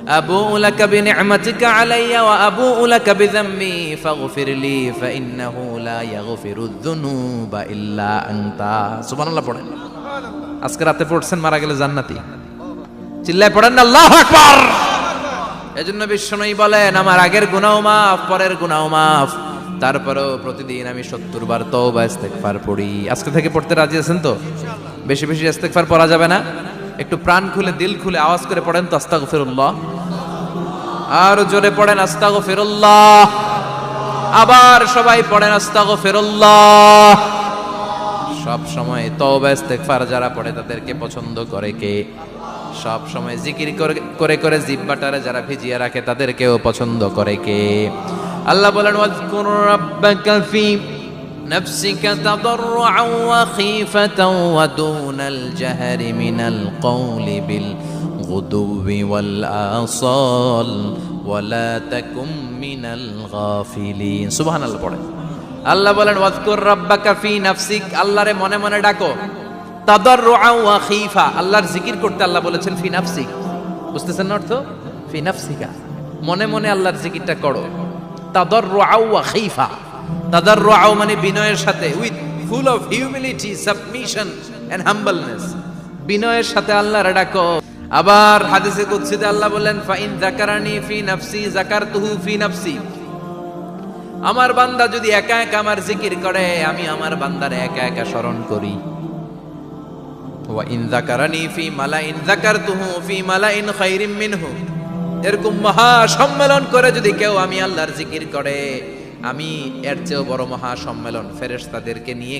আবুউ লাকা বিনি'মাতিকা আলাইয়া ওয়া আবুউ লাকা বিযামবি ফাগফিরলি ফাইন্নাহু লা ইয়াগফিরুয যুনুবা ইল্লা আনতা। সুবহানাল্লাহ পড়েন। আজকে রাতে পড়ছেন, মারা গেলে জান্নাতি। চিল্লায় পড়েন না আল্লাহু আকবার। এজন্য বিশ্বনবী বলেন, আমার আগের গুনাহ মাফ, পরের গুনাহ মাফ, তারপরেও প্রতিদিন আমি 70 বার তওবা ইস্তেগফার পড়ি। আজকে থেকে পড়তে রাজি আছেন তো? বেশি বেশি ইস্তেগফার পড়া যাবে না? একটু প্রাণ খুলে, দিল খুলে আওয়াজ করে পড়েন তো আস্তাগফিরুল্লাহ। আর জোরে পড়েন আস্তাগফিরুল্লাহ। আবার সবাই পড়েন আস্তাগফিরুল্লাহ। সব সময় তওবা ইস্তেগফার যারা পড়ে তাদেরকে পছন্দ করে কে? সব সময় জিকির করে করে জিহ্বাটারে যারা ভিজিয়ে রাখে তাদেরকেও পছন্দ করে কে? আল্লাহ বলেন, ওয়াজকুর রাব্বাকা ফি নাফসিকা তাদাররুআন ওয়া খীফাতান ওয়া দুনাল জাহরি মিনাল কওলি বিল গুদুবি ওয়াল আসাল ওয়া লা তাকুম মিনাল গাফিলিন। সুবহানাল্লাহ পড়েন। আল্লাহ বলেন, ওয়াজকুর রাব্বাকা ফি নাফসিক, আল্লাহরে মনে মনে ডাকো। তাদাররুআন ওয়া খীফা, আল্লাহর জিকির করতে আল্লাহ বলেছেন ফি নাফসিক। বুঝতেছেন না অর্থ? ফি নাফসিকা, মনে মনে আল্লাহর জিকিরটা করো। তাদাররুআন ওয়া খীফা, তাদাররুআ মানে বিনয়ের সাথে, with full of humility, submission and humbleness, বিনয়ের সাথে আল্লাহর ডাকো। আবার হাদিসে কুদসিতে আল্লাহ বলেন, ফাইন যাকারানি ফি নাফসি যাকারতুহু ফি নাফসি, আমার বান্দা যদি একা একা আমার জিকির করে, আমি আমার বান্দারে একা একা স্মরণ করি। ওয়া ইন যাকারানি ফি মালাইন যাকারতুহু ফি মালাইন খায়রিম মিনহু, এরকম মহা সম্মেলন করে যদি কেউ আমি আল্লাহর জিকির করে, আমি এর চেয়েও বড় মহা সম্মেলন ফেরেশতাদেরকে নিয়ে